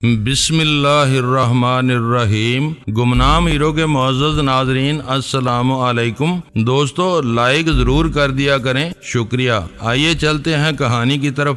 بسم اللہ الرحمن الرحیم۔ گمنام ہیرو کے معزز ناظرین السلام علیکم۔ دوستو لائک ضرور کر دیا کریں، شکریہ۔ آئیے چلتے ہیں کہانی کی طرف۔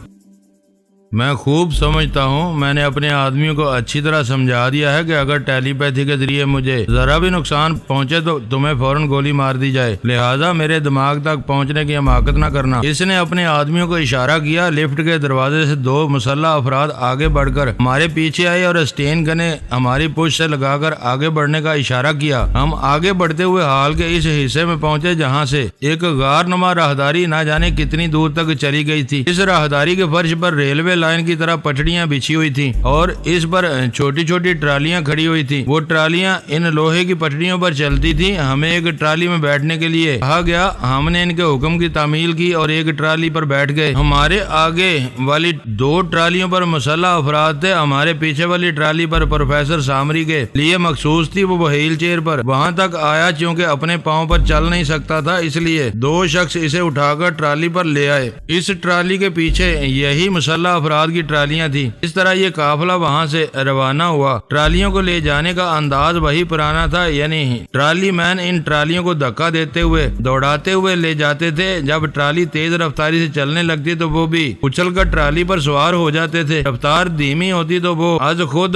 میں خوب سمجھتا ہوں میں نے اپنے آدمیوں کو اچھی طرح سمجھا دیا ہے کہ اگر ٹیلی پیتھی کے ذریعے مجھے ذرا بھی نقصان پہنچے تو تمہیں فوراً گولی مار دی جائے، لہٰذا میرے دماغ تک پہنچنے کی حماقت نہ کرنا۔ اس نے اپنے آدمیوں کو اشارہ کیا۔ لفٹ کے دروازے سے دو مسلح افراد آگے بڑھ کر ہمارے پیچھے آئے اور اسٹین گنے ہماری پشت سے لگا کر آگے بڑھنے کا اشارہ کیا۔ ہم آگے بڑھتے ہوئے ہال کے اس حصے میں پہنچے جہاں سے ایک غار نما راہداری نہ جانے کتنی دور تک چلی گئی تھی۔ اس راہداری کے فرش پر ریلوے لائن کی طرح پٹڑیاں بچھی ہوئی تھیں اور اس پر چھوٹی چھوٹی ٹرالیاں کھڑی ہوئی تھیں۔ وہ ٹرالیاں ان لوہے کی پٹڑیوں پر چلتی تھیں۔ ہمیں ایک ٹرالی میں بیٹھنے کے لیے کہا گیا۔ ہم نے ان کے حکم کی تعمیل کی اور ایک ٹرالی پر بیٹھ گئے۔ ہمارے آگے والی دو ٹرالیوں پر مسلح افراد تھے۔ ہمارے پیچھے والی ٹرالی پر پروفیسر سامری کے لیے مخصوص تھی۔ وہ وہیل چیئر پر وہاں تک آیا چونکہ اپنے پاؤں پر چل نہیں سکتا تھا، اس لیے دو شخص اسے اٹھا کر ٹرالی پر لے آئے۔ اس ٹرالی کے پیچھے یہی مسلح افراد کی ٹرالیاں تھیں۔ اس طرح یہ قافلہ وہاں سے روانہ ہوا۔ ٹرالیوں کو لے جانے کا انداز وہی پرانا تھا، یعنی ٹرالی مین ان ٹرالیوں کو دھکا دیتے ہوئے دوڑاتے ہوئے لے جاتے تھے۔ جب ٹرالی تیز رفتاری سے چلنے لگتی تو وہ بھی اچھل کر ٹرالی پر سوار ہو جاتے تھے۔ رفتار دھیمی ہوتی تو وہ از خود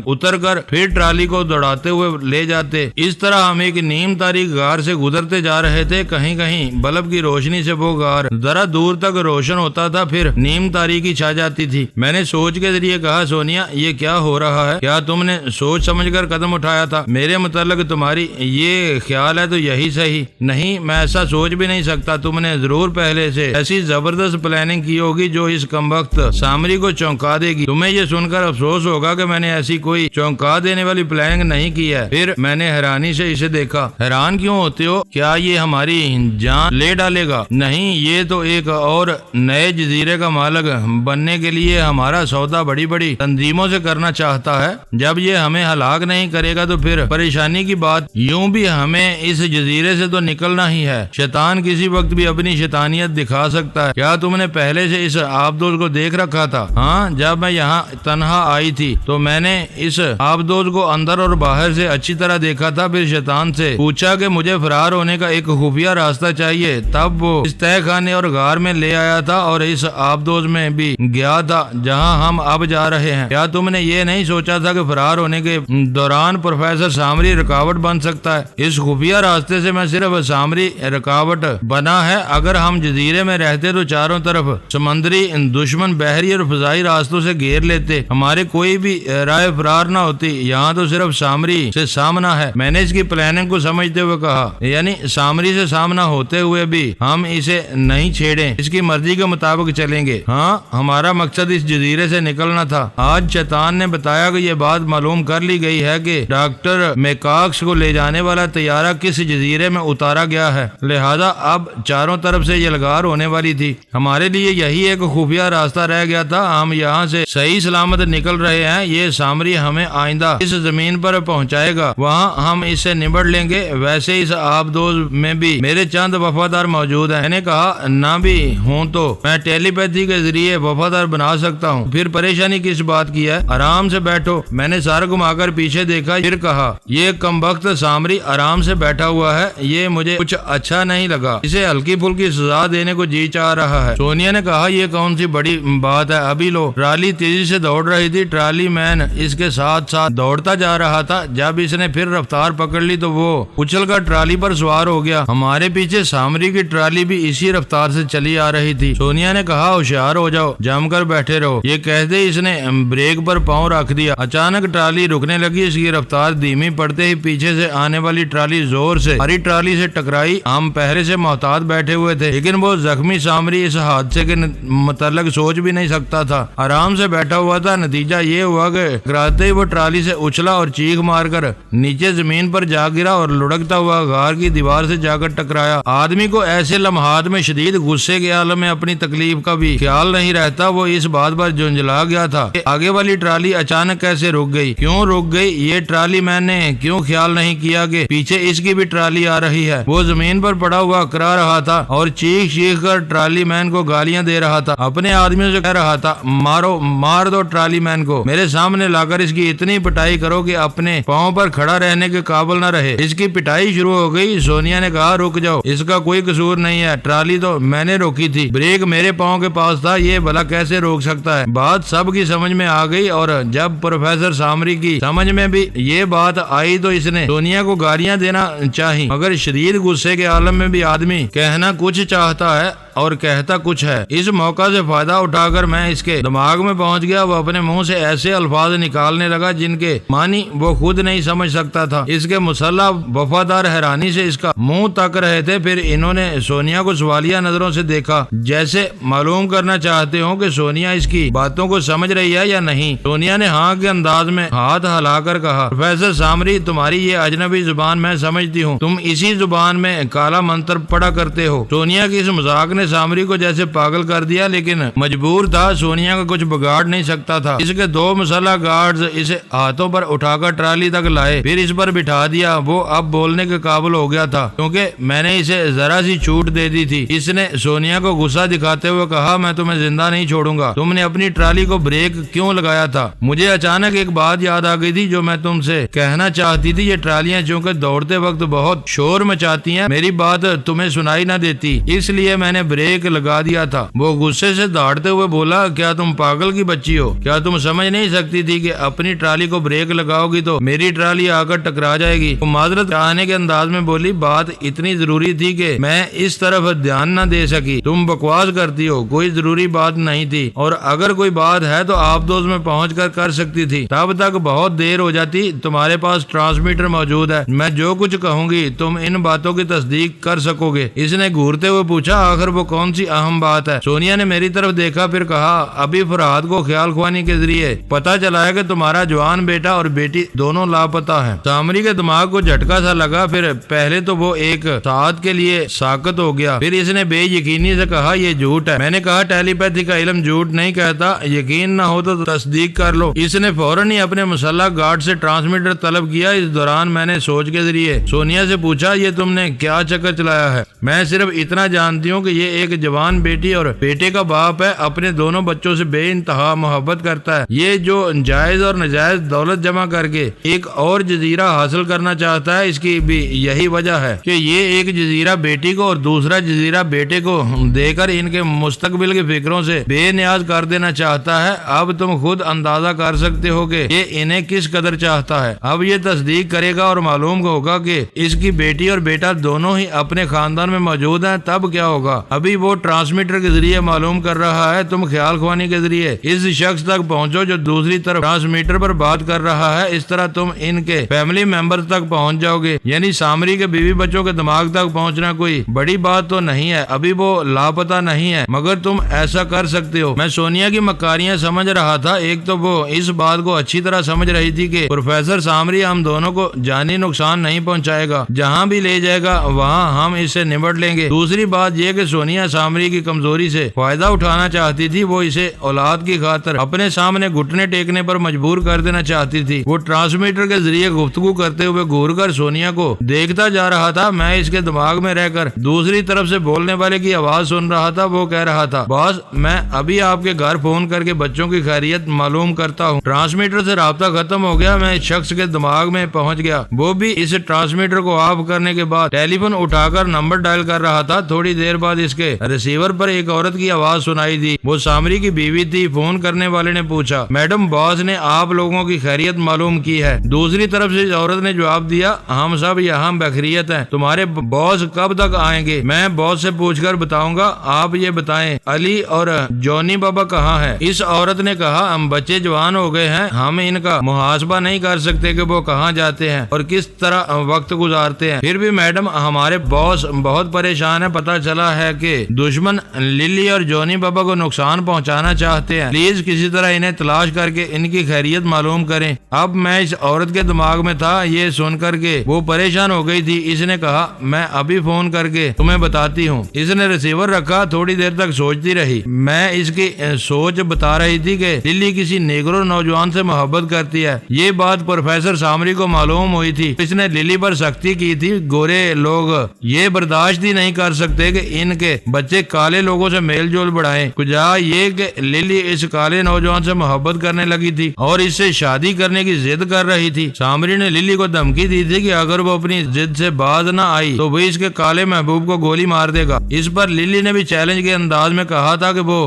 اتر کر پھر ٹرالی کو دوڑاتے ہوئے لے جاتے۔ اس طرح ہم ایک نیم تاریک غار سے گزرتے جا رہے تھے۔ کہیں کہیں بلب کی روشنی سے وہ غار ذرا دور تک روشن ہوتا تھا، پھر نیم تاریکی چھا جاتی تھی۔ میں نے سوچ کے ذریعے کہا، سونیا یہ کیا ہو رہا ہے؟ کیا تم نے سوچ سمجھ کر قدم اٹھایا تھا؟ میرے متعلق تمہاری یہ خیال ہے تو یہی صحیح۔ نہیں، میں ایسا سوچ بھی نہیں سکتا۔ تم نے ضرور پہلے سے ایسی زبردست پلاننگ کی ہوگی جو اس کمبخت سامری کو چونکا دے گی۔ تمہیں یہ سن کر افسوس ہوگا کہ میں نے ایسی کوئی چونکا دینے والی پلاننگ نہیں کی ہے۔ پھر میں نے حیرانی سے اسے دیکھا۔ حیران کیوں ہوتے ہو؟ کیا یہ ہماری جان لے ڈالے گا؟ نہیں، یہ تو ایک اور نئے جزیرے کا مالک بننے کے لیے ہمارا سودا بڑی بڑی تنظیموں سے کرنا چاہتا ہے۔ جب یہ ہمیں ہلاک نہیں کرے گا تو پھر پریشانی کی بات۔ یوں بھی ہمیں اس جزیرے سے تو نکلنا ہی ہے۔ شیطان کسی وقت بھی اپنی شیطانیت دکھا سکتا ہے۔ کیا تم نے پہلے سے اس آبدوز کو دیکھ رکھا تھا؟ ہاں، جب میں یہاں تنہا آئی تھی تو میں نے اس آبدوز کو اندر اور باہر سے اچھی طرح دیکھا تھا۔ پھر شیطان سے پوچھا کہ مجھے فرار ہونے کا ایک خفیہ راستہ چاہیے۔ تب وہ اس تہہ خانے اور غار میں لے آیا تھا اور اس آبدوز میں بھی گیا تھا جہاں ہم اب جا رہے ہیں۔ کیا تم نے یہ نہیں سوچا تھا کہ فرار ہونے کے دوران پروفیسر سامری رکاوٹ بن سکتا ہے؟ اس خفیہ راستے سے میں صرف سامری رکاوٹ بنا ہے۔ اگر ہم جزیرے میں رہتے تو چاروں طرف سمندری دشمن بحری اور فضائی راستوں سے گھیر لیتے، ہمارے کوئی بھی رائے فرار نہ ہوتی۔ یہاں تو صرف سامری سے سامنا ہے۔ میں نے اس کی پلاننگ کو سمجھتے ہوئے کہا، یعنی سامری سے سامنا ہوتے ہوئے بھی ہم اسے نہیں چھیڑیں، اس کی مرضی کے مطابق چلیں گے۔ ہاں، ہمارا مقصد اس جزیرے سے نکلنا تھا۔ آج شیطان نے بتایا کہ یہ بات معلوم کر لی گئی ہے کہ ڈاکٹر میکاکس کو لے جانے والا طیارہ کس جزیرے میں اتارا گیا ہے، لہذا اب چاروں طرف سے یلغار ہونے والی تھی۔ ہمارے لیے یہی ایک خفیہ راستہ رہ گیا تھا۔ ہم یہاں سے صحیح سلامت نکل رہے ہیں۔ یہ سامری ہمیں آئندہ اس زمین پر پہنچائے گا، وہاں ہم اس سے نبڑ لیں گے۔ ویسے اس آبدوز میں بھی میرے چند وفادار موجود ہیں۔ میں نے کہا، نہ بھی ہوں تو میں ٹیلی پیتھی کے ذریعے وفادار بنا سکتا ہوں۔ پھر پریشانی کس بات کی ہے؟ آرام سے بیٹھو۔ میں نے سر گھما کر پیچھے دیکھا، پھر کہا، یہ کمبخت سامری آرام سے بیٹھا ہوا ہے، یہ مجھے کچھ اچھا نہیں لگا۔ اسے ہلکی پھلکی سزا دینے کو جی چاہ رہا ہے۔ سونیا نے کہا، یہ کون سی بڑی بات ہے؟ ابھی لو۔ ٹرالی تیزی سے دوڑ رہی تھی۔ ٹرالی مین اس کے ساتھ ساتھ دوڑتا جا رہا تھا۔ جب اس نے پھر رفتار پکڑ لی تو وہ اچھل کر ٹرالی پر سوار ہو گیا۔ ہمارے پیچھے سامری کی ٹرالی بھی اسی رفتار سے چلی آ رہی تھی۔ سونیا نے کہا، ہوشیار ہو جاؤ، جم کر بیٹھے رہو۔ یہ کہتے اس نے بریک پر پاؤں رکھ دیا۔ اچانک ٹرالی رکنے لگی۔ اس کی رفتار دھیمی پڑتے ہی پیچھے سے آنے والی ٹرالی زور سے ہماری ٹرالی سے ٹکرائی۔ ہم پہرے سے محتاط بیٹھے ہوئے تھے، لیکن وہ زخمی سامری اس حادثے کے متعلق سوچ بھی نہیں سکتا تھا۔ آرام سے بیٹھا ہوا تھا۔ نتیجہ یہ ہوا کہ ٹکراتے ہی وہ ٹرالی سے اچھلا اور چیخ مار کر نیچے زمین پر جا گرا اور لڑکتا ہوا غار کی دیوار سے جا کر ٹکرایا۔ آدمی کو ایسے لمحات میں شدید غصے کے عالم میں اپنی تکلیف کا بھی خیال نہیں رہتا۔ وہ وہ اس بات پر جھنجلا گیا تھا کہ آگے والی ٹرالی اچانک کیسے رک گئی، کیوں رک گئی، یہ ٹرالی میں نے کیوں خیال نہیں کیا کہ پیچھے اس کی بھی ٹرالی آ رہی ہے۔ وہ زمین پر پڑا ہوا کرا رہا تھا اور چیخ کر ٹرالی مین کو گالیاں دے رہا تھا، اپنے آدمیوں سے کہہ رہا تھا مارو، مار دو ٹرالی مین کو، میرے سامنے لا کر اس کی اتنی پٹائی کرو کہ اپنے پاؤں پر کھڑا رہنے کے قابل نہ رہے۔ اس کی پٹائی شروع ہو گئی۔ سونیا نے کہا رک جاؤ، اس کا کوئی قصور نہیں ہے، ٹرالی تو میں نے روکی تھی، بریک میرے پاؤں کے پاس تھا، یہ بھلا کیسے روک سکتا ہے۔ بات سب کی سمجھ میں آ گئی اور جب پروفیسر سامری کی سمجھ میں بھی یہ بات آئی تو اس نے سونیا کو گالیاں دینا چاہی، مگر شدید غصے کے عالم میں بھی آدمی کہنا کچھ چاہتا ہے اور کہتا کچھ ہے۔ اس موقع سے فائدہ اٹھا کر میں اس کے دماغ میں پہنچ گیا۔ وہ اپنے منہ سے ایسے الفاظ نکالنے لگا جن کے معنی وہ خود نہیں سمجھ سکتا تھا۔ اس کے مسلح وفادار حیرانی سے اس کا منہ تک رہے تھے۔ پھر انہوں نے سونیا کو سوالیہ نظروں سے دیکھا، جیسے معلوم کرنا چاہتے ہوں کہ سونیا اس کی باتوں کو سمجھ رہی ہے یا نہیں۔ سونیا نے ہاں کے انداز میں ہاتھ ہلا کر کہا پروفیسر سامری، تمہاری یہ اجنبی زبان میں سمجھتی ہوں، تم اسی زبان میں کالا منتر پڑھا کرتے ہو۔ سونیا کی اس مذاق نے سامری کو جیسے پاگل کر دیا، لیکن مجبور تھا، سونیا کا کچھ بگاڑ نہیں سکتا تھا۔ اس کے دو مسلح گارڈز اسے ہاتھوں پر اٹھا کر ٹرالی تک لائے، پھر اس پر بٹھا دیا۔ وہ اب بولنے کے قابل ہو گیا تھا کیونکہ میں نے اسے ذرا سی چھوٹ دے دی تھی۔ اس نے سونیا کو غصہ دکھاتے ہوئے کہا میں تمہیں زندہ نہیں چھوڑوں گا، تم نے اپنی ٹرالی کو بریک کیوں لگایا تھا؟ مجھے اچانک ایک بات یاد آ گئی تھی جو میں تم سے کہنا چاہتی تھی۔ یہ ٹرالیاں چونکہ دوڑتے وقت بہت شور مچاتی ہیں، میری بات تمہیں سنائی نہ دیتی، اس لیے میں نے بریک لگا دیا تھا۔ وہ غصے سے دھاڑتے ہوئے بولا کیا تم پاگل کی بچی ہو؟ کیا تم سمجھ نہیں سکتی تھی کہ اپنی ٹرالی کو بریک لگاؤ گی تو میری ٹرالی آ کر ٹکرا جائے گی؟ وہ معذرت چاہنے کے انداز میں بولی بات اتنی ضروری تھی کہ میں اس طرف دھیان نہ دے سکی، تم بکواس کرتی ہو، کوئی ضروری بات نہیں تھی، اور اگر کوئی بات ہے تو آپ دوست میں پہنچ کر سکتی تھی، تب تک بہت دیر ہو جاتی۔ تمہارے پاس ٹرانسمیٹر موجود ہے، میں جو کچھ کہوں گی تم ان باتوں کی تصدیق کر سکو گے۔ اس نے گھورتے ہوئے پوچھا آخر وہ کون سی اہم بات ہے؟ سونیا نے میری طرف دیکھا، پھر کہا ابھی فرحاد کو خیال خوانی کے ذریعے پتا چلا ہے کہ تمہارا جوان بیٹا اور بیٹی دونوں لاپتہ ہیں۔ سامری کے دماغ کو جھٹکا سا لگا، پھر پہلے تو وہ ایک ساتھ کے لیے ساکت ہو گیا، پھر اس نے بے یقینی سے کہا یہ جھوٹ ہے۔ میں نے کہا ٹیلی پیتھی کا علم جھوٹ نہیں کہتا، یقین نہ ہو تو تصدیق کر لو۔ اس نے فوراً ہی اپنے مسلح گارڈ سے ٹرانسمیٹر طلب کیا۔ اس دوران میں نے سوچ کے ذریعے سونیا سے پوچھا یہ تم نے کیا چکر چلایا ہے؟ میں صرف اتنا جانتی ہوں کہ یہ ایک جوان بیٹی اور بیٹے کا باپ ہے، اپنے دونوں بچوں سے بے انتہا محبت کرتا ہے، یہ جو جائز اور ناجائز دولت جمع کر کے ایک اور جزیرہ حاصل کرنا چاہتا ہے، اس کی بھی یہی وجہ ہے کہ یہ ایک جزیرہ بیٹی کو اور دوسرا جزیرہ بیٹے کو دے کر ان کے مستقبل کی فکروں سے بے نیاز کر دینا چاہتا ہے۔ اب تم خود اندازہ کر سکتے ہو کہ یہ انہیں کس قدر چاہتا ہے۔ اب یہ تصدیق کرے گا اور معلوم ہوگا کہ اس کی بیٹی اور بیٹا دونوں ہی اپنے خاندان میں موجود ہیں، تب کیا ہوگا؟ ابھی وہ ٹرانسمیٹر کے ذریعے معلوم کر رہا ہے، تم خیال خوانی کے ذریعے اس شخص تک پہنچو جو دوسری طرف ٹرانسمیٹر پر بات کر رہا ہے، اس طرح تم ان کے فیملی ممبر تک پہنچ جاؤ گے۔ یعنی سامری کے بیوی بچوں کے دماغ تک پہنچنا کوئی بڑی بات تو نہیں ہے، ابھی وہ لاپتہ نہیں ہے، مگر تم ایسا کر سکتے ہو۔ میں سونیا کی مکاریاں سمجھ رہا تھا، ایک تو وہ اس بات کو اچھی طرح سمجھ رہی تھی کہ پروفیسر سامری ہم دونوں کو جانی نقصان نہیں پہنچائے گا، جہاں بھی لے جائے گا وہاں ہم اسے نمٹ لیں گے۔ دوسری بات یہ کہ سونیا سامری کی کمزوری سے فائدہ اٹھانا چاہتی تھی، وہ اسے اولاد کی خاطر اپنے سامنے گھٹنے ٹیکنے پر مجبور کر دینا چاہتی تھی۔ وہ ٹرانسمیٹر کے ذریعے گفتگو کرتے ہوئے گھور کر سونیا کو دیکھتا جا رہا تھا، میں اس کے دماغ میں رہ کر دوسری طرف سے بولنے والے کی آواز سن رہا تھا۔ وہ کہہ رہا تھا باس میں ابھی آپ کے گھر فون کر کے بچوں کی خیریت معلوم کرتا ہوں۔ ٹرانسمیٹر سے رابطہ ختم ہو گیا، میں اس شخص کے دماغ میں پہنچ گیا، وہ بھی اس ٹرانسمیٹر کو آف کرنے کے بعد ٹیلی فون اٹھا کر نمبر ڈائل کر رہا تھا۔ تھوڑی دیر بعد اس کے ریسیور پر ایک عورت کی آواز سنائی دی، وہ سامری کی بیوی تھی۔ فون کرنے والے نے پوچھا میڈم باس نے آپ لوگوں کی خیریت معلوم کی ہے؟ دوسری طرف سے عورت نے جواب دیا ہم سب یہاں بخیریت ہیں، تمہارے باس کب تک آئیں گے؟ میں باس سے پوچھ کر بتاؤں گا، آپ یہ بتائیں علی اور جونی بابا کہاں ہے؟ اس عورت نے کہا ہم بچے جوان ہو گئے ہیں، ہم ان کا محاسبہ نہیں کر سکتے کہ وہ کہاں جاتے ہیں اور کس طرح وقت گزارتے ہیں، پھر بھی میڈم ہمارے باس بہت پریشان ہے، پتہ چلا ہے کہ دشمن للی اور جونی بابا کو نقصان پہنچانا چاہتے ہیں، پلیز کسی طرح انہیں تلاش کر کے ان کی خیریت معلوم کریں۔ اب میں اس عورت کے دماغ میں تھا، یہ سن کر کے وہ پریشان ہو گئی تھی۔ اس نے کہا میں ابھی فون کر کے تمہیں بتاتی ہوں۔ اس نے ریسیور رکھا، تھوڑی دیر تک سوچتی رہی۔ میں اس کی سوچ بتا رہی تھی کہ للی کسی نیگرو نوجوان سے محبت کرتی ہے۔ یہ بات پروفیسر سامری کو معلوم ہوئی تھی۔ اس نے للی پر سختی کی تھی۔ گورے لوگ یہ برداشت ہی نہیں کر سکتے کہ ان کے بچے کالے لوگوں سے میل جول بڑھائیں۔ کجا یہ کہ للی اس کالے نوجوان سے محبت کرنے لگی تھی اور اس سے شادی کرنے کی ضد کر رہی تھی۔ سامری نے للی کو دھمکی دی تھی کہ اگر وہ اپنی ضد سے باز نہ آئی تو وہ اس کے کالے محبوب کو گولی مار دے گا۔ اس پر للی نے بھی چیلنج کے انداز میں کہا تھا کہ وہ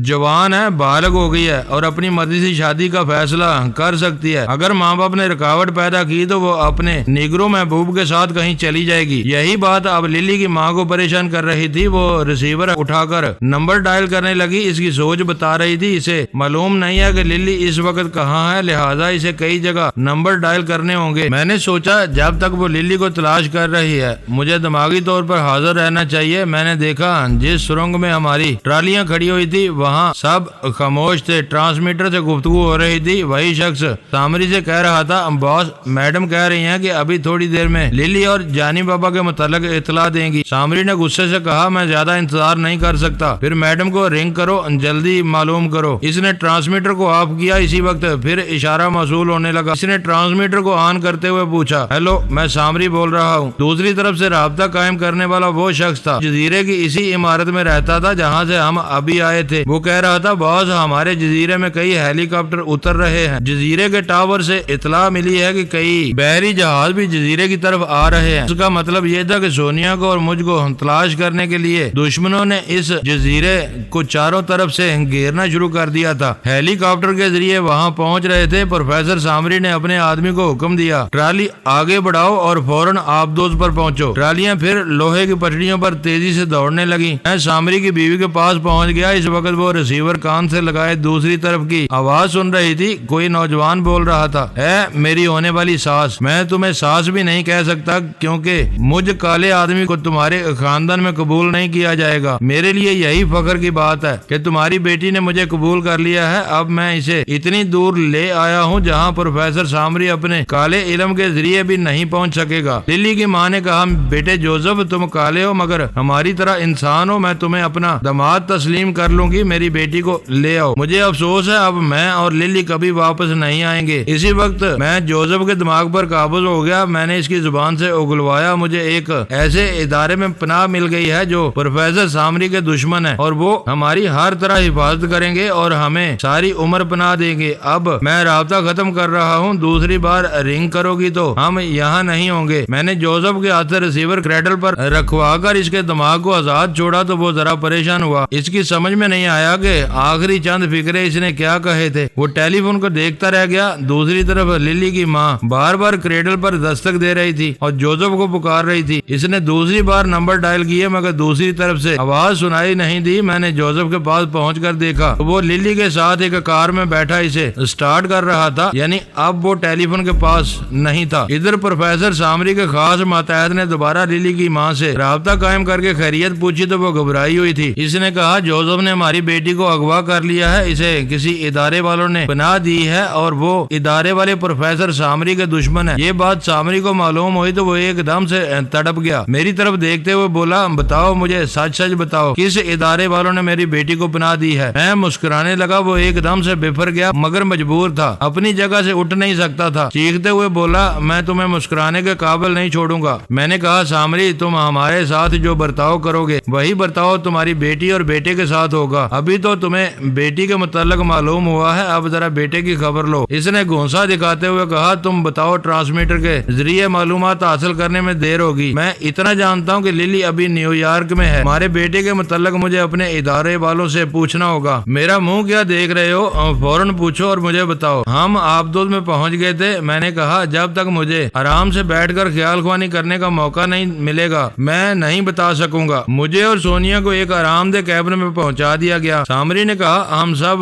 جوان ہے، بالغ ہو گئی ہے اور اپنی مرضی سے شادی کا فیصلہ کر سکتی ہے۔ اگر ماں باپ نے رکاوٹ پیدا کی تو وہ اپنے نیگرو محبوب کے ساتھ کہیں چلی جائے گی۔ یہی بات اب للی کی ماں کو پریشان کر رہی تھی۔ وہ ریسیور اٹھا کر نمبر ڈائل کرنے لگی۔ اس کی سوچ بتا رہی تھی اسے معلوم نہیں ہے کہ للی اس وقت کہاں ہے، لہٰذا اسے کئی جگہ نمبر ڈائل کرنے ہوں گے۔ میں نے سوچا جب تک وہ للی کو تلاش کر رہی ہے مجھے دماغی طور پر حاضر رہنا چاہیے۔ میں نے دیکھا جس سرنگ میں ہماری ٹرالیاں کھڑی ہوئی تھی وہاں سب خاموش تھے۔ ٹرانسمیٹر سے گفتگو ہو رہی تھی۔ وہی شخص سامری سے کہہ رہا تھا باس میڈم کہہ رہی ہیں کہ ابھی تھوڑی دیر میں للی اور جانی بابا کے متعلق اطلاع دیں گی۔ سامری نے غصے سے کہا میں زیادہ انتظار نہیں کر سکتا، پھر میڈم کو رنگ کرو، جلدی معلوم کرو۔ اس نے ٹرانسمیٹر کو آف کیا۔ اسی وقت پھر اشارہ موصول ہونے لگا۔ اس نے ٹرانسمیٹر کو آن کرتے ہوئے پوچھا ہیلو میں سامری بول رہا ہوں۔ دوسری طرف سے رابطہ قائم کرنے والا وہ شخص تھا جزیرے کی اسی عمارت میں رہتا تھا جہاں سے ہم ابھی آئے تھے۔ وہ کہہ رہا تھا باس ہمارے جزیرے میں کئی ہیلی کاپٹر اتر رہے ہیں۔ جزیرے کے ٹاور سے اطلاع ملی ہے کہ کئی بحری جہاز بھی جزیرے کی طرف آ رہے ہیں۔ اس کا مطلب یہ تھا کہ سونیا کو اور مجھ کو تلاش کرنے کے لیے دشمنوں نے اس جزیرے کو چاروں طرف سے گھیرنا شروع کر دیا تھا۔ ہیلی کاپٹر کے ذریعے وہاں پہنچ رہے تھے۔ پروفیسر سامری نے اپنے آدمی کو حکم دیا ٹرالی آگے بڑھاؤ اور فوراً آبدوز پر پہنچو۔ ٹرالیاں پھر لوہے کی پٹریوں پر تیزی سے دوڑنے لگی۔ میں سامری کی بیوی کے پاس پہنچ گیا۔ اس وقت وہ ریسیور کان سے لگائے دوسری طرف کی آواز سن رہی تھی۔ کوئی نوجوان بول رہا تھا اے میری ہونے والی ساس، میں تمہیں ساس بھی نہیں کہہ سکتا کیونکہ مجھ کالے آدمی کو تمہارے خاندان میں قبول نہیں کیا جائے گا۔ میرے لیے یہی فخر کی بات ہے کہ تمہاری بیٹی نے مجھے قبول کر لیا ہے۔ اب میں اسے اتنی دور لے آیا ہوں جہاں پروفیسر سامری اپنے کالے علم کے ذریعے بھی نہیں پہنچ سکے گا۔ للی کی ماں نے کہا بیٹے جوزف تم کالے ہو مگر ہماری طرح انسان ہو، میں تمہیں اپنا داماد تسلیم کر لوں گی، میری بیٹی کو لے آؤ۔ مجھے افسوس ہے اب میں اور للی کبھی واپس نہیں آئیں گے۔ اسی وقت میں جوزف کے دماغ پر قابض ہو گیا۔ میں نے اس کی زبان سے اگلوایا مجھے ایک ایسے ادارے میں پناہ مل گئی ہے جو پروفیسر سامری کے دشمن ہے اور وہ ہماری ہر طرح حفاظت کریں گے اور ہمیں ساری عمر پناہ دیں گے۔ اب میں رابطہ ختم کر رہا ہوں، دوسری بار رنگ کرو گی تو ہم یہاں نہیں ہوں گے۔ میں نے جوزف کے ہاتھ سے ریسیور کریڈل پر رکھوا کر اس کے دماغ کو آزاد چھوڑا تو وہ ذرا پریشان ہوا۔ اس کی سمجھ میں نہیں آیا کہ آخری چند فکرے اس نے کیا کہے تھے۔ وہ ٹیلی فون کو دیکھتا رہ گیا۔ دوسری طرف للی کی ماں بار بار کریڈل پر دستک دے رہی تھی اور جوزف کو پکار رہی تھی۔ اس نے دوسری بار نمبر ڈائل کیے مگر دوسری طرف سے آواز سنائی نہیں دی۔ میں نے جوزف کے پاس پہنچ کر دیکھا وہ للی کے ساتھ ایک کار میں بیٹھا اسے سٹارٹ کر رہا تھا، یعنی اب وہ ٹیلی فون کے پاس نہیں تھا۔ ادھر پروفیسر سامری کے خاص ماتحت نے دوبارہ للی کی ماں سے رابطہ قائم کر کے خیریت پوچھی تو وہ گھبرائی ہوئی تھی۔ اس نے کہا جوزف نے ہماری بیٹی کو اغوا کر لیا ہے، اسے کسی ادارے والوں نے پناہ دی ہے اور وہ ادارے والے پروفیسر سامری کے دشمن ہے۔ یہ بات سامری کو معلوم ہوئی تو وہ ایک دم سے تڑپ گیا۔ میری طرف دیکھتے ہوئے بولا بتاؤ مجھے سچ سچ بتاؤ کس ادارے والوں نے میری بیٹی کو پناہ دی ہے۔ میں مسکرانے لگا۔ وہ ایک دم سے بفر گیا مگر مجبور تھا، اپنی جگہ سے اٹھ نہیں سکتا تھا۔ چیختے ہوئے بولا میں تمہیں مسکرانے کے قابل نہیں چھوڑوں گا۔ میں نے کہا سامری تم ہمارے ساتھ جو برتاؤ کرو گے وہی برتاؤ تمہاری بیٹی اور بیٹے کے ساتھ ہوگا۔ ابھی تو تمہیں بیٹی کے متعلق معلوم ہوا ہے، اب ذرا بیٹے کی خبر لو۔ اس نے گھونسا دکھاتے ہوئے کہا تم بتاؤ ٹرانسمیٹر کے ذریعے معلومات حاصل کرنے میں دیر ہوگی۔ میں اتنا جانتا ہوں کہ للی ابھی نیو یارک میں ہے۔ ہمارے بیٹے کے متعلق مجھے اپنے ادارے والوں سے پوچھنا ہوگا۔ میرا منہ کیا دیکھ رہے ہو، فوراً پوچھو اور مجھے بتاؤ۔ ہم آبدوز میں پہنچ گئے تھے۔ میں نے کہا جب تک مجھے آرام سے بیٹھ کر خیال خوانی کرنے کا موقع نہیں ملے گا میں نہیں بتا سکوں گا۔ مجھے اور سونیا کو ایک آرام دہ کیبن میں پہنچا دیا گیا۔ سامری نے کہا ہم سب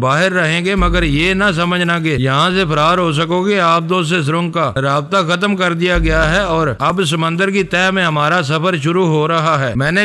باہر رہیں گے مگر یہ نہ سمجھنا کہ یہاں سے فرار ہو سکو گے۔ آبدوز سے سرنگ کا رابطہ ختم کر دیا گیا ہے اور اب سمندر کی تہہ میں ہمارا سفر شروع ہو رہا ہے۔ میں نے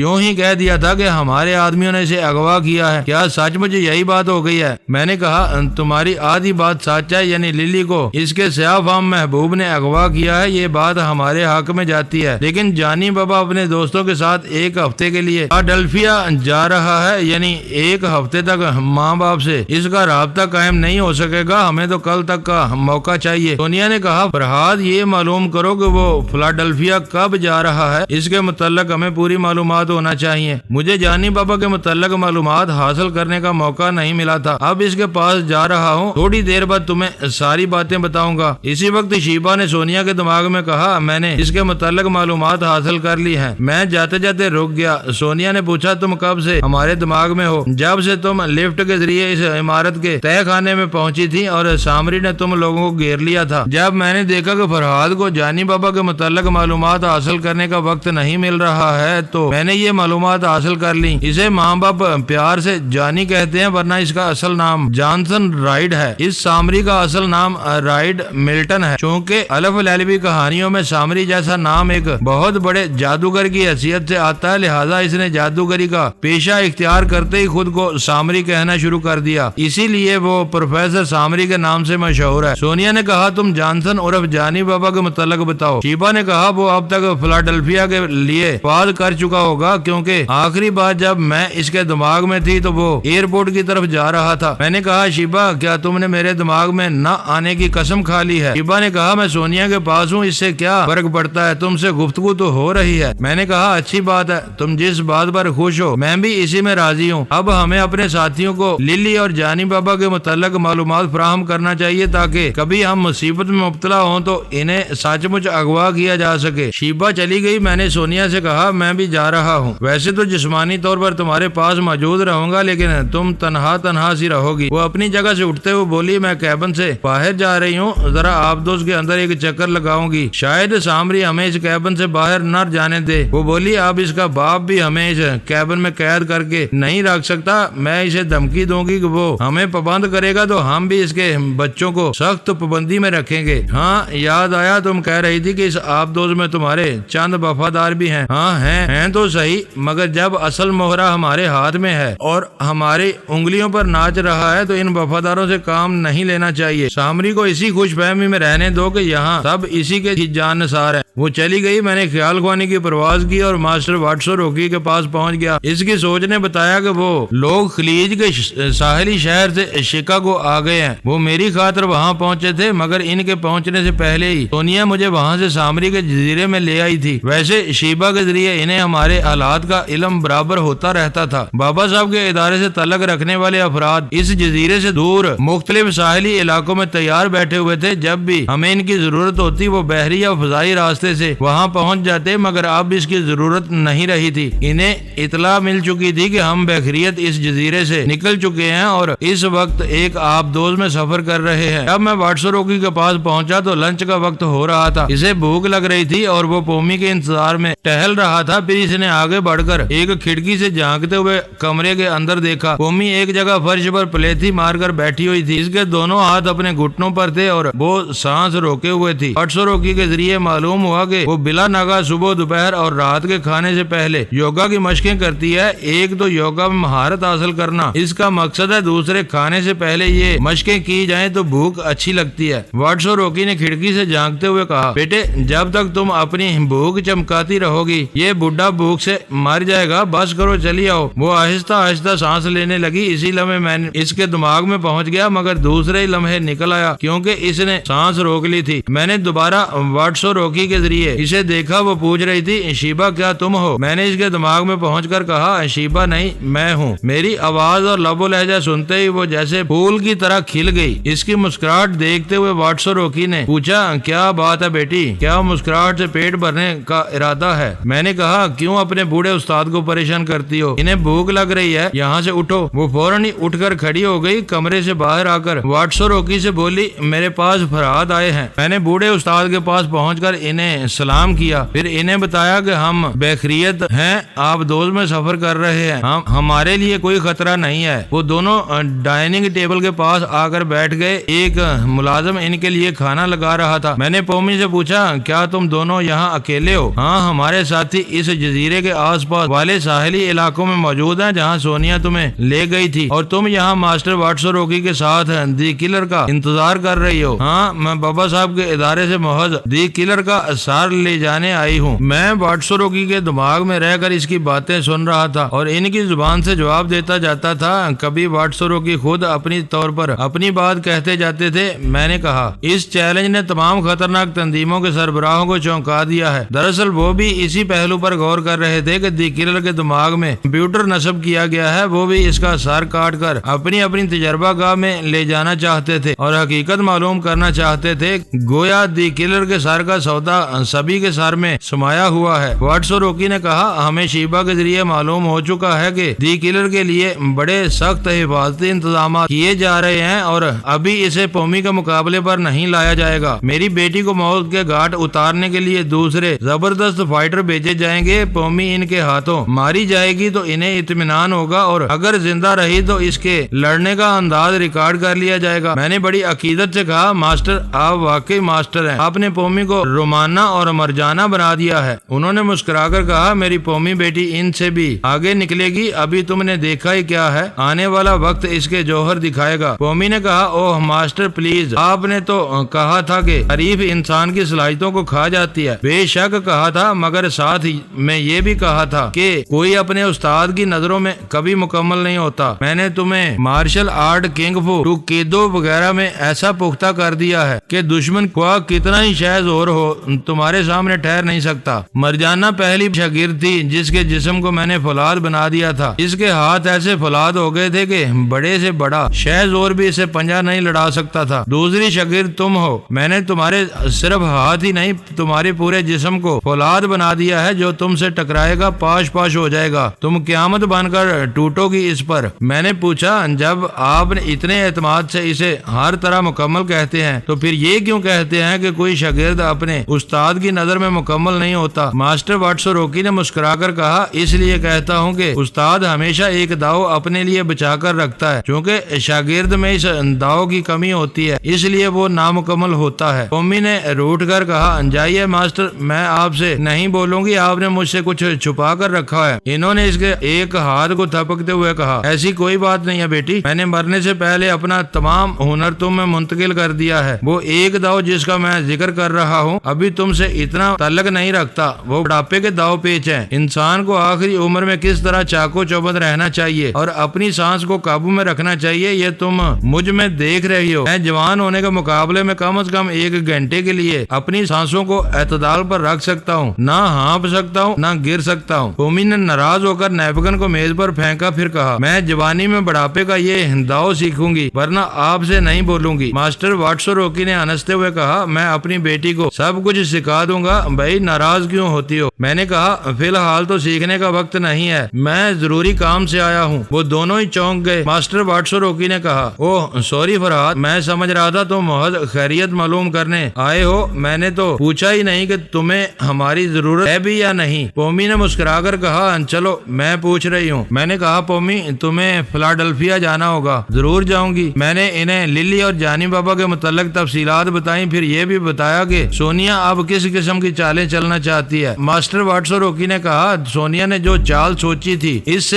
یوں ہی کہہ دیا تھا کہ ہمارے آدمیوں نے اسے اغوا کیا ہے، کیا سچ مجھے یہی بات ہو گئی ہے؟ میں نے کہا تمہاری آدھی بات سچ ہے، یعنی للی کو اس کے سیاہ فام محبوب نے اغوا کیا ہے، یہ بات ہمارے حق میں جاتی ہے، لیکن جانی بابا اپنے دوستوں کے ساتھ ایک ہفتے کے لیے فلاڈیلفیا جا رہا ہے، یعنی ایک ہفتے تک ماں باپ سے اس کا رابطہ قائم نہیں ہو سکے گا، ہمیں تو کل تک کا موقع چاہیے۔ سونیا نے کہا فرحاد یہ معلوم کرو کہ وہ فلاڈیلفیا کب جا رہا ہے، اس کے متعلق ہمیں پوری معلومات ہونا چاہیے۔ مجھے جانی بابا کے متعلق معلومات حاصل کرنے کا موقع نہیں ملا تھا، اب اس کے پاس جا رہا ہوں، تھوڑی دیر بعد تمہیں ساری باتیں بتاؤں گا۔ اسی وقت شیبا نے سونیا کے دماغ میں کہا میں نے اس کے متعلق معلومات حاصل کر لی ہیں۔ میں جاتے جاتے رک گیا۔ سونیا نے پوچھا تم کب سے ہمارے دماغ میں ہو؟ جب سے تم لفٹ کے ذریعے اس عمارت کے تہہ خانے میں پہنچی تھی اور سامری نے تم لوگوں کو گھیر لیا تھا۔ جب میں نے دیکھا کہ فرحاد کو جانی بابا کے متعلق معلومات حاصل کرنے کا وقت نہیں مل رہا ہے تو میں نے یہ معلومات حاصل کر لی۔ اسے ماں باپ پیار سے جانی کہتے ہیں، ورنہ اس کا اصل نام جانسن رائڈ ہے۔ اس سامری کا اصل نام رائڈ ملٹن ہے۔ چونکہ الف لیلوی کہانیوں میں سامری جیسا نام ایک بہت بڑے جادوگر کی حیثیت سے آتا ہے، لہذا اس نے جادوگری کا پیشہ اختیار کرتے ہی خود کو سامری کہنا شروع کر دیا، اسی لیے وہ پروفیسر سامری کے نام سے مشہور ہے۔ سونیا نے کہا تم جانسن عرف جانی بابا کے متعلق بتاؤ۔ شیبا نے کہا وہ اب تک فلاڈیلفیا کے لیے پال کر چکا ہوگا، کیونکہ آخری بار جب میں اس کے دماغ میں تھی تو وہ ایئرپورٹ کی طرف جا رہا تھا۔ میں نے کہا شیبا کیا تم نے میرے دماغ میں نہ آنے کی قسم کھا لی ہے؟ شیبا نے کہا میں سونیا کے پاس ہوں، اس سے کیا فرق پڑتا ہے، تم سے گفتگو تو ہو رہی ہے۔ میں نے کہا اچھی بات ہے، تم جس بات پر خوش ہو میں بھی اسی میں راضی ہوں۔ اب ہمیں اپنے ساتھیوں کو للی اور جانی بابا کے متعلق معلومات فراہم کرنا چاہیے تاکہ کبھی ہم مصیبت میں مبتلا ہوں تو انہیں سچ مچ اغوا کیا جا سکے۔ شیبا چلی گئی۔ میں نے سونیا سے کہا میں بھی جا رہا ہوں، ویسے تو جسمانی طور پر تمہارے پاس موجود رہوں گا لیکن تم تنہا سی رہو گی۔ وہ اپنی جگہ سے اٹھتے ہوئے بولی میں کیبن سے باہر جا رہی ہوں، ذرا آپ دوست کے اندر ایک چکر لگاؤں گی، شاید سامری ہمیں اس کیبن سے باہر نہ جانے دے۔ وہ بولی اب اس کا باپ بھی ہمیں اس کیبن میں قید کر کے نہیں رکھ سکتا، میں اسے دھمکی دوں گی کہ وہ ہمیں پابند کرے گا تو ہم بھی اس کے بچوں کو سخت پابندی میں رکھیں گے۔ ہاں یاد آیا تم کہہ رہی تھی کہ اس آپ دوست میں تمہارے چند وفادار بھی ہیں۔ ہاں ہیں تو صحیح، مگر جب اصل مہرہ ہمارے ہاتھ میں ہے اور ہماری انگلیوں پر ناچ رہا ہے تو ان وفاداروں سے کام نہیں لینا چاہیے۔ سامری کو اسی خوش فہمی میں رہنے دو کہ یہاں سب اسی کے جان نثار ہے۔ وہ چلی گئی۔ میں نے خیال خوانی کی پرواز کی اور ماسٹر واٹسو روکی کے پاس پہنچ گیا۔ اس کی سوچ نے بتایا کہ وہ لوگ خلیج کے ساحلی شہر سے شکاگو آ گئے ہیں۔ وہ میری خاطر وہاں پہنچے تھے، مگر ان کے پہنچنے سے پہلے ہی سونیا مجھے وہاں سے سامری کے جزیرے میں لے آئی تھی۔ ویسے شیبا کے ذریعے انہیں ہمارے حالات کا علم برابر ہوتا رہتا تھا۔ بابا صاحب کے ادارے سے تعلق رکھنے والے افراد اس جزیرے سے دور مختلف ساحلی علاقوں میں تیار بیٹھے ہوئے تھے، جب بھی ہمیں ان کی ضرورت ہوتی وہ بحری یا فضائی راستے سے وہاں پہنچ جاتے، مگر اب اس کی ضرورت نہیں رہی تھی۔ انہیں اطلاع مل چکی تھی کہ ہم بخیریت اس جزیرے سے نکل چکے ہیں اور اس وقت ایک آبدوز میں سفر کر رہے ہیں۔ جب میں واٹسو روکی کے پاس پہنچا تو لنچ کا وقت ہو رہا تھا۔ اسے بھوک لگ رہی تھی اور وہ پومی کے انتظار میں ٹہل رہا تھا۔ پھر اس نے آگے بڑھ کر ایک کھڑکی سے جھانکتے ہوئے کمرے کے اندر دیکھا۔ پومی ایک جگہ فرش پر پلیتھی مار کر بیٹھی ہوئی تھی، اس کے دونوں ہاتھ اپنے گھٹنوں پر تھے اور وہ سانس روکے ہوئے تھی۔ واٹسو روکی کے ذریعے معلوم ہوا کہ وہ بلا ناگا صبح دوپہر اور رات کے کھانے سے پہلے یوگا کی مشقیں کرتی ہے۔ ایک تو یوگا میں مہارت حاصل کرنا اس کا مقصد ہے، دوسرے کھانے سے پہلے یہ مشقیں کی جائیں تو بھوک اچھی لگتی ہے۔ واٹسو روکی نے کھڑکی سے جھانکتے ہوئے کہا بیٹے جب تک تم اپنی بھوک چمکاتی رہو گی یہ بڈھا بھوک سے مر جائے گا، بس کرو چلی آؤ۔ وہ آہستہ آہستہ سانس لینے لگی۔ اسی لمحے میں اس کے دماغ میں پہنچ گیا، مگر دوسرے لمحے نکل آیا کیونکہ اس نے سانس روک لی تھی۔ میں نے دوبارہ واٹسو روکی کے ذریعے اسے دیکھا۔ وہ پوچھ رہی تھی شیبا کیا تم ہو؟ میں نے اس کے دماغ میں پہنچ کر کہا شیبا نہیں میں ہوں۔ میری آواز اور لب و لہجہ سنتے ہی وہ جیسے پھول کی طرح کھل گئی۔ اس کی مسکراہٹ دیکھتے ہوئے واٹسو روکی نے پوچھا کیا بات ہے بیٹی، کیا مسکراہٹ سے پیٹ بھرنے کا ارادہ ہے؟ میں نے کہا کیوں اپنے بوڑھے استاد کو پریشان کرتی ہو، انہیں بھوک لگ رہی ہے، یہاں سے اٹھو۔ وہ فوراً ہی اٹھ کر کھڑی ہو گئی۔ کمرے سے باہر آ کر واٹسو روکی سے بولی میرے پاس فرحاد آئے ہیں۔ میں نے بوڑھے استاد کے پاس پہنچ کر انہیں سلام کیا، پھر انہیں بتایا کہ ہم بخیریت ہیں، آپ دوست میں سفر کر رہے ہیں، ہمارے لیے کوئی خطرہ نہیں ہے۔ وہ دونوں ڈائننگ ٹیبل کے پاس آ کر بیٹھ گئے۔ ایک ملازم ان کے لیے کھانا لگا رہا تھا۔ میں نے پومی سے پوچھا، کیا تم دونوں یہاں اکیلے ہو؟ ہاں، ہمارے ساتھی اس جزیرے کے آس پاس والے ساحلی علاقوں میں موجود ہیں جہاں سونیا تمہیں لے گئی تھی، اور تم یہاں ماسٹر واٹسو روکی کے ساتھ دی کلر کا انتظار کر رہی ہو۔ ہاں، میں بابا صاحب کے ادارے سے محض دی کلر کا سار لے جانے آئی ہوں۔ میں واٹسو روکی کے دماغ میں رہ کر اس کی باتیں سن رہا تھا اور ان کی زبان سے جواب دیتا جاتا تھا۔ کبھی واٹسو روکی خود اپنی طور پر اپنی بات کہتے جاتے تھے۔ میں نے کہا، اس چیلنج نے تمام خطرناک تنظیموں کے سربراہوں کو چونکا دیا ہے۔ دراصل وہ بھی اسی پہلو پر غور کر رہے تھے کہ دی کلر کے دماغ میں کمپیوٹر نصب کیا گیا ہے۔ وہ بھی اس کا سر کاٹ کر اپنی تجربہ گاہ میں لے جانا چاہتے تھے اور حقیقت معلوم کرنا چاہتے تھے۔ گویا دی کلر کے سر کا سودا سبھی کے سر میں سمایا ہوا ہے۔ واٹسو روکی نے کہا، ہمیں شیبا کے ذریعے معلوم ہو چکا ہے کہ دی کلر کے لیے بڑے سخت حفاظتی انتظامات کیے جا رہے ہیں اور ابھی اسے پومی کے مقابلے پر نہیں لایا جائے گا۔ میری بیٹی کو موت کے گھاٹ اتارنے کے لیے دوسرے زبردست فائٹر بھیجے جائیں گے۔ پومی ان کے ہاتھوں ماری جائے گی تو انہیں اطمینان ہوگا اور اگر زندہ رہی تو اس کے لڑنے کا انداز ریکارڈ کر لیا جائے گا۔ میں نے بڑی عقیدت سے کہا، ماسٹر، آپ واقعی ماسٹر ہیں، آپ نے پومی کو رومانہ اور مرجانہ بنا دیا ہے۔ انہوں نے مسکرا کر کہا، میری پومی بیٹی ان سے بھی آگے نکلے گی، ابھی تم نے دیکھا ہی کیا ہے، آنے والا وقت اس کے جوہر دکھائے گا۔ پومی نے کہا، اوہ ماسٹر پلیز، آپ نے تو کہا تھا کہ حریف انسان کی صلاحیتوں کو کھا جاتی ہے۔ بے شک کہا تھا، مگر ساتھ میں یہ بھی کہا تھا کہ کوئی اپنے استاد کی نظروں میں کبھی مکمل نہیں ہوتا۔ میں نے تمہیں مارشل آرٹ، کنگ فو، ٹوکیدو وغیرہ میں ایسا پختہ کر دیا ہے کہ دشمن خواہ کتنا ہی شہ زور ہو تمہارے سامنے ٹھہر نہیں سکتا۔ مرجانہ پہلی شاگرد تھی جس کے جسم کو میں نے فولاد بنا دیا تھا۔ اس کے ہاتھ ایسے فولاد ہو گئے تھے کہ بڑے سے بڑا شہ زور بھی اسے پنجہ نہیں لڑا سکتا تھا۔ دوسری شاگرد تم ہو۔ میں نے تمہارے صرف ہاتھ ہی نہیں، تمہارے پورے جسم کو فولاد بنا دیا ہے، جو تم سے ٹکرائے گا پاش پاش ہو جائے گا، تم قیامت بن کر ٹوٹو گی اس پر۔ میں نے پوچھا، جب آپ نے اتنے اعتماد سے اسے ہر طرح مکمل کہتے ہیں تو پھر یہ کیوں کہتے ہیں کہ کوئی شاگرد اپنے استاد کی نظر میں مکمل نہیں ہوتا؟ ماسٹر واٹسو روکی نے مسکرا کر کہا، اس لیے کہتا ہوں کہ استاد ہمیشہ ایک داؤ اپنے لیے بچا کر رکھتا ہے، چونکہ شاگرد میں اس داؤ کی کمی ہوتی ہے، اس لیے وہ نامکمل ہوتا ہے۔ امی نے روٹ کر کہا، جائیے ماسٹر، میں آپ سے نہیں بولوں گی، آپ نے مجھ سے کچھ چھپا کر رکھا ہے۔ انہوں نے اس کے ایک ہاتھ کو تھپکتے ہوئے کہا، ایسی کوئی بات نہیں ہے بیٹی، میں نے مرنے سے پہلے اپنا تمام ہنر تم میں منتقل کر دیا ہے۔ وہ ایک داؤ جس کا میں ذکر کر رہا ہوں ابھی تم سے اتنا تعلق نہیں رکھتا، وہ بڑھاپے کے داؤ پیچ ہیں۔ انسان کو آخری عمر میں کس طرح چاقو چوبند رہنا چاہیے اور اپنی سانس کو قابو میں رکھنا چاہیے، یہ تم مجھ میں دیکھ رہی ہو۔ میں جوان ہونے کے مقابلے میں کم از کم 1 گھنٹے کے لیے اپنی سانسوں کو اعتدال پر رکھ سکتا ہوں، نہ ہانپ سکتا ہوں نہ گر سکتا ہوں۔ قومی نے ناراض ہو کر نیپکن کو میز پر پھینکا، پھر کہا، میں جوانی میں بڑھاپے کا یہ داؤ سیکھوں گی ورنہ آپ سے نہیں بولوں گی۔ ماسٹر واٹسو روکی نے ہنستے ہوئے کہا، میں اپنی بیٹی کو سب کچھ سکھا دوں گا۔ بھائی ناراض کیوں ہوتی ہو؟ میں نے کہا، فی الحال تو سیکھنے کا وقت نہیں ہے، میں ضروری کام سے آیا ہوں۔ وہ دونوں ہی چونک گئے۔ ماسٹر واٹسو روکی نے کہا، اوہ سوری فرحات، میں سمجھ رہا تھا تم محض خیریت معلوم کرنے آئے ہو، میں نے تو پوچھا ہی نہیں کہ تمہیں ہماری ضرورت ہے بھی یا نہیں۔ پومی نے مسکرا کر کہا، چلو میں پوچھ رہی ہوں۔ میں نے کہا، پومی تمہیں فلاڈلفیا جانا ہوگا۔ ضرور جاؤں گی۔ میں نے انہیں للی اور جانی بابا کے متعلق تفصیلات بتائیں، پھر یہ بھی بتایا کہ سونیا اب کس قسم کی چالیں چلنا چاہتی ہے۔ ماسٹر واٹسو روکی نے کہا، سونیا نے جو چال سوچی تھی اس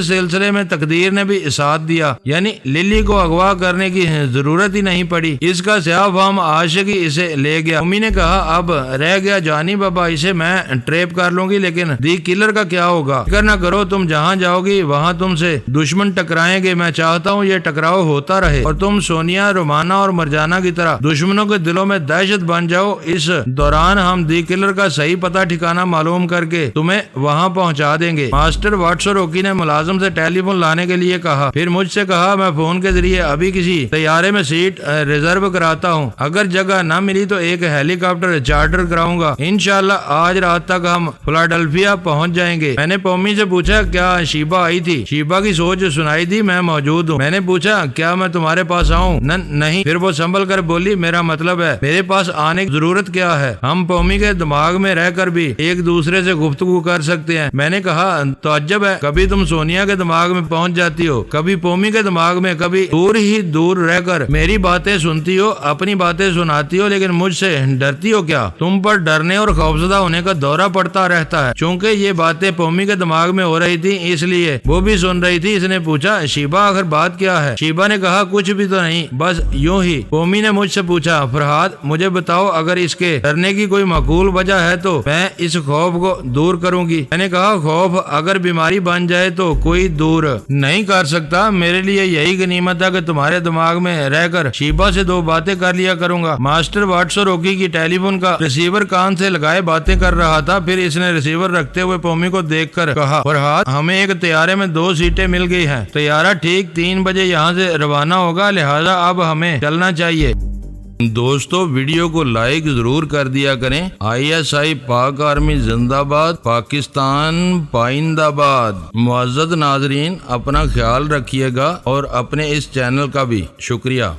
سلسلے میں تقدیر نے بھی ساتھ دیا، یعنی للی کو اغوا کرنے کی ضرورت ہی نہیں پڑی، اس کا سیاہ فام عاشق ہی اسے لے گیا۔ امی نے کہا، اب رہ گیا جانی بابا، اسے میں ٹریپ کر لوں گی، لیکن دی کلر کا کیا ہوگا؟ فکر نہ کرو، تم جہاں جاؤ گی وہاں تم سے دشمن ٹکرائیں گے۔ میں چاہتا ہوں یہ ٹکراؤ ہوتا رہے اور تم سونیا، رومانہ اور مرجانہ کی طرح دشمنوں کے دلوں میں دہشت بن جاؤ۔ اس دوران ہم دی کلر کا صحیح پتہ ٹھکانہ معلوم کر کے تمہیں وہاں پہنچا دیں گے۔ ماسٹر واٹسو روکی نے ملازم سے ٹیلی فون لانے کے لیے کہا، پھر مجھ سے کہا، میں فون کے ذریعے ابھی کسی طیارے میں سیٹ ریزرو کراتا ہوں، اگر جگہ نہ ملی تو ایک ہیلی کاپٹر چارٹر کراؤں گا۔ انشاءاللہ آج رات تک ہم فلاڈلفیا پہنچ جائیں گے۔ میں نے پومی سے پوچھا، کیا شیبا آئی تھی؟ شیبا کی سوچ سنائی دی، میں موجود ہوں۔ میں نے پوچھا، کیا میں تمہارے پاس آؤں؟ نہیں۔ پھر وہ سنبھل کر بولی، میرا مطلب ہے میرے پاس آنے کی ضرورت کیا کیا ہے؟ ہم قومی کے دماغ میں رہ کر بھی ایک دوسرے سے گفتگو کر سکتے ہیں۔ میں نے کہا تعجب ہے، کبھی تم سونیا کے دماغ میں پہنچ جاتی ہو، کبھی قومی کے دماغ میں، کبھی دور ہی دور رہ کر میری باتیں سنتی ہو، اپنی باتیں سناتی ہو، لیکن مجھ سے ڈرتی ہو کیا؟ تم پر ڈرنے اور خوفزدہ ہونے کا دورہ پڑتا رہتا ہے۔ چونکہ یہ باتیں قومی کے دماغ میں ہو رہی تھی اس لیے وہ بھی سن رہی تھی۔ اس نے پوچھا شیبہ آخر بات کیا ہے؟ شیبہ نے کہا کچھ بھی تو نہیں، بس یوں ہی۔ قومی نے مجھ سے پوچھا فرحاد مجھے بتاؤ اگر اس کے ڈرنے کی کوئی معقول وجہ ہے تو میں اس خوف کو دور کروں گی۔ میں نے کہا خوف اگر بیماری بن جائے تو کوئی دور نہیں کر سکتا، میرے لیے یہی غنیمت ہے کہ تمہارے دماغ میں رہ کر شیبہ سے دو باتیں کر لیا کروں گا۔ ماسٹر واٹسو روکی کی ٹیلی فون کا ریسیور کان سے لگائے باتیں کر رہا تھا، پھر اس نے ریسیور رکھتے ہوئے قومی کو دیکھ کر کہا فرحاد ہمیں ایک طیارے میں 2 سیٹیں مل گئی ہیں، طیارہ ٹھیک 3 بجے یہاں سے روانہ ہوگا، لہذا اب ہمیں چلنا چاہیے۔ دوستو ویڈیو کو لائک ضرور کر دیا کریں۔ ISI پاک آرمی زندہ باد، پاکستان پائندہ باد۔ معزز ناظرین اپنا خیال رکھیے گا اور اپنے اس چینل کا بھی شکریہ۔